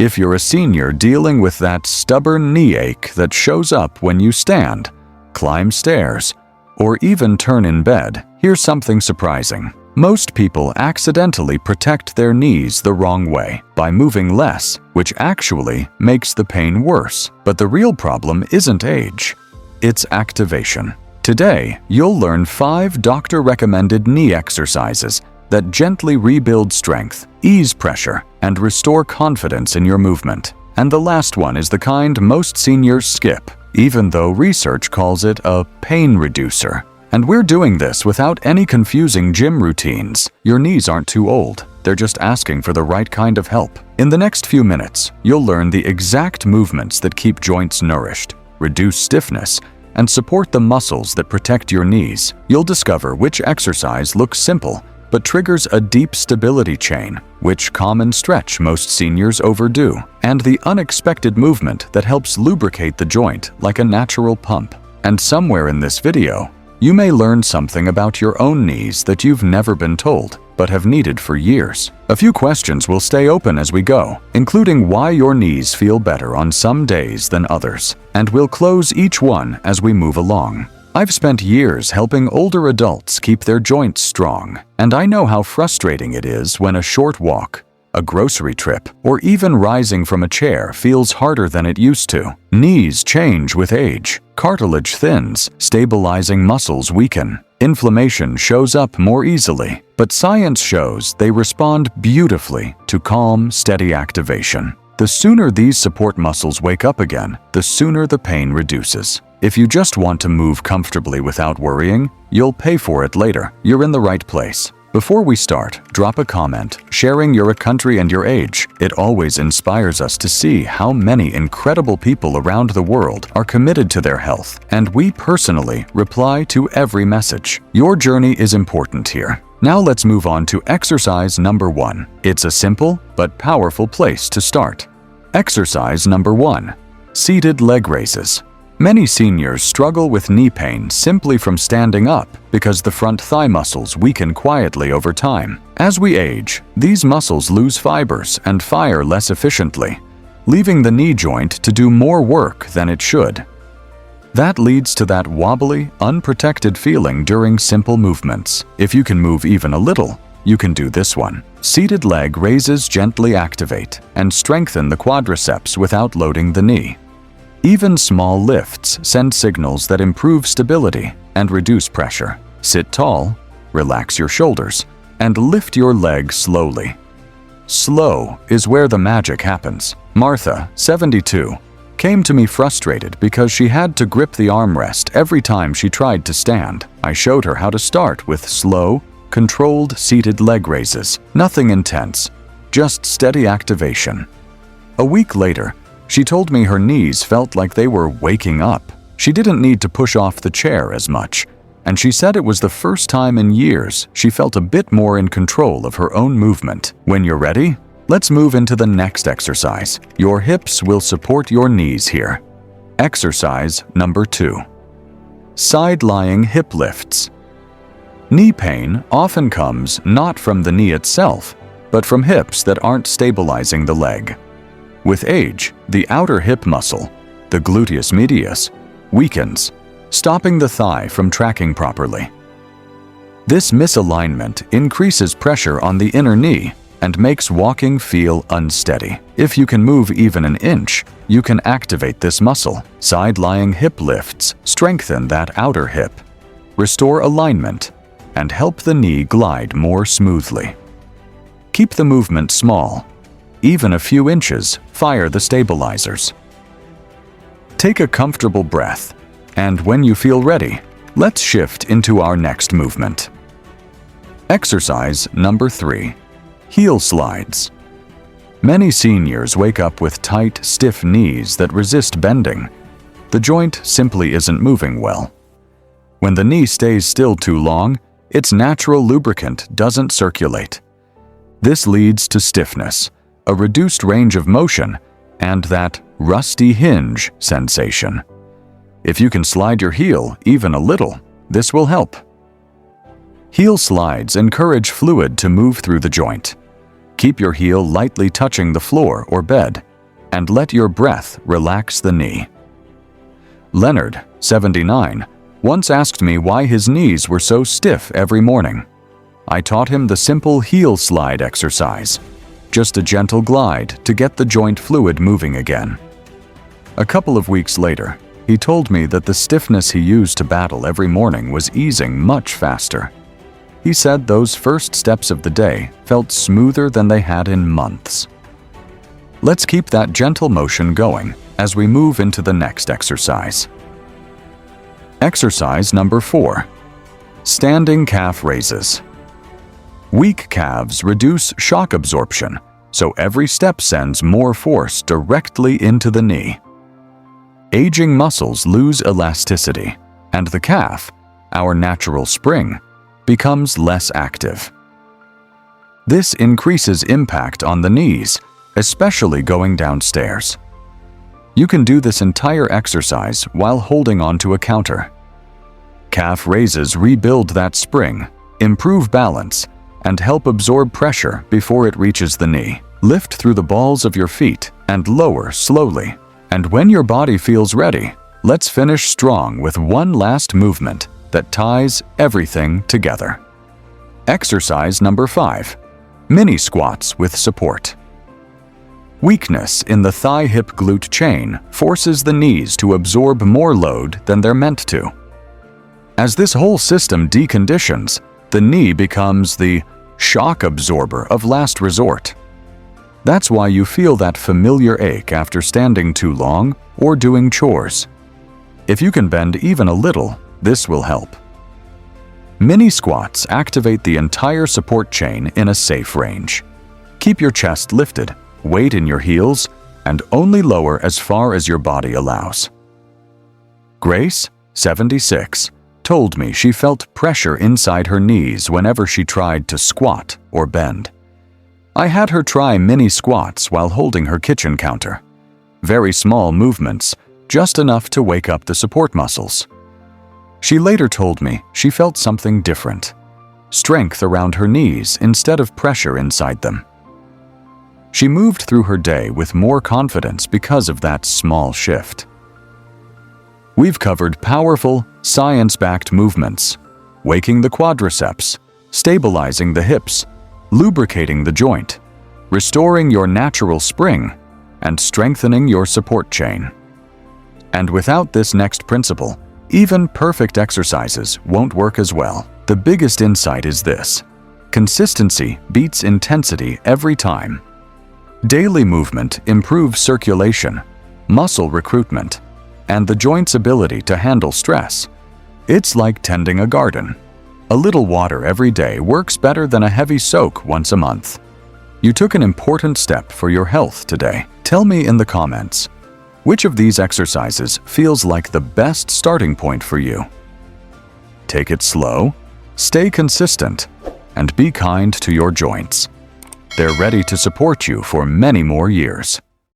If you're a senior dealing with that stubborn knee ache that shows up when you stand, climb stairs, or even turn in bed, here's something surprising. Most people accidentally protect their knees the wrong way by moving less, which actually makes the pain worse. But the real problem isn't age, it's activation. Today, you'll learn 5 doctor-recommended knee exercises that gently rebuild strength, ease pressure, and restore confidence in your movement. And the last one is the kind most seniors skip, even though research calls it a pain reducer. And we're doing this without any confusing gym routines. Your knees aren't too old. They're just asking for the right kind of help. In the next few minutes, you'll learn the exact movements that keep joints nourished, reduce stiffness, and support the muscles that protect your knees. You'll discover which exercise looks simple, but triggers a deep stability chain, which common stretch most seniors overdo, and the unexpected movement that helps lubricate the joint like a natural pump. And somewhere in this video, you may learn something about your own knees that you've never been told, but have needed for years. A few questions will stay open as we go, including why your knees feel better on some days than others, and we'll close each one as we move along. I've spent years helping older adults keep their joints strong, and I know how frustrating it is when a short walk, a grocery trip, or even rising from a chair feels harder than it used to. Knees change with age. Cartilage thins, stabilizing muscles weaken. Inflammation shows up more easily, but science shows they respond beautifully to calm, steady activation. The sooner these support muscles wake up again, the sooner the pain reduces. If you just want to move comfortably without worrying, you'll pay for it later. You're in the right place. Before we start, drop a comment sharing your country and your age. It always inspires us to see how many incredible people around the world are committed to their health, and we personally reply to every message. Your journey is important here. Now let's move on to exercise number 1. It's a simple but powerful place to start. Exercise number 1. Seated leg raises. Many seniors struggle with knee pain simply from standing up because the front thigh muscles weaken quietly over time. As we age, these muscles lose fibers and fire less efficiently, leaving the knee joint to do more work than it should. That leads to that wobbly, unprotected feeling during simple movements. If you can move even a little, you can do this one. Seated leg raises gently activate and strengthen the quadriceps without loading the knee. Even small lifts send signals that improve stability and reduce pressure. Sit tall, relax your shoulders, and lift your leg slowly. Slow is where the magic happens. Martha, 72, came to me frustrated because she had to grip the armrest every time she tried to stand. I showed her how to start with slow, controlled seated leg raises. Nothing intense, just steady activation. A week later, she told me her knees felt like they were waking up. She didn't need to push off the chair as much, and she said it was the first time in years she felt a bit more in control of her own movement. When you're ready, let's move into the next exercise. Your hips will support your knees here. Exercise number 2. Side-lying hip lifts. Knee pain often comes not from the knee itself, but from hips that aren't stabilizing the leg. With age, the outer hip muscle, the gluteus medius, weakens, stopping the thigh from tracking properly. This misalignment increases pressure on the inner knee and makes walking feel unsteady. If you can move even an inch, you can activate this muscle. Side-lying hip lifts strengthen that outer hip, restore alignment, and help the knee glide more smoothly. Keep the movement small. Even a few inches fire the stabilizers. Take a comfortable breath, and when you feel ready, let's shift into our next movement. Exercise number 3. Heel slides. Many seniors wake up with tight, stiff knees that resist bending. The joint simply isn't moving well. When the knee stays still too long, its natural lubricant doesn't circulate. This leads to stiffness, a reduced range of motion, and that rusty hinge sensation. If you can slide your heel even a little, this will help. Heel slides encourage fluid to move through the joint. Keep your heel lightly touching the floor or bed, and let your breath relax the knee. Leonard, 79, once asked me why his knees were so stiff every morning. I taught him the simple heel slide exercise, just a gentle glide to get the joint fluid moving again. A couple of weeks later, he told me that the stiffness he used to battle every morning was easing much faster. He said those first steps of the day felt smoother than they had in months. Let's keep that gentle motion going as we move into the next exercise. Exercise number 4. Standing calf raises. Weak calves reduce shock absorption, so every step sends more force directly into the knee. Aging muscles lose elasticity, and the calf, our natural spring, becomes less active. This increases impact on the knees, especially going downstairs. You can do this entire exercise while holding onto a counter. Calf raises rebuild that spring, improve balance, and help absorb pressure before it reaches the knee. Lift through the balls of your feet and lower slowly. And when your body feels ready, let's finish strong with one last movement that ties everything together. Exercise number 5. Mini squats with support. Weakness in the thigh-hip glute chain forces the knees to absorb more load than they're meant to. As this whole system deconditions, the knee becomes the shock absorber of last resort. That's why you feel that familiar ache after standing too long or doing chores. If you can bend even a little, this will help. Mini squats activate the entire support chain in a safe range. Keep your chest lifted, weight in your heels, and only lower as far as your body allows. Grace, 76, told me she felt pressure inside her knees whenever she tried to squat or bend. I had her try mini squats while holding her kitchen counter. Very small movements, just enough to wake up the support muscles. She later told me she felt something different. Strength around her knees instead of pressure inside them. She moved through her day with more confidence because of that small shift. We've covered powerful, science-backed movements, waking the quadriceps, stabilizing the hips, lubricating the joint, restoring your natural spring, and strengthening your support chain. And without this next principle, even perfect exercises won't work as well. The biggest insight is this: consistency beats intensity every time. Daily movement improves circulation, muscle recruitment, and the joint's ability to handle stress. It's like tending a garden. A little water every day works better than a heavy soak once a month. You took an important step for your health today. Tell me in the comments, which of these exercises feels like the best starting point for you? Take it slow, stay consistent, and be kind to your joints. They're ready to support you for many more years.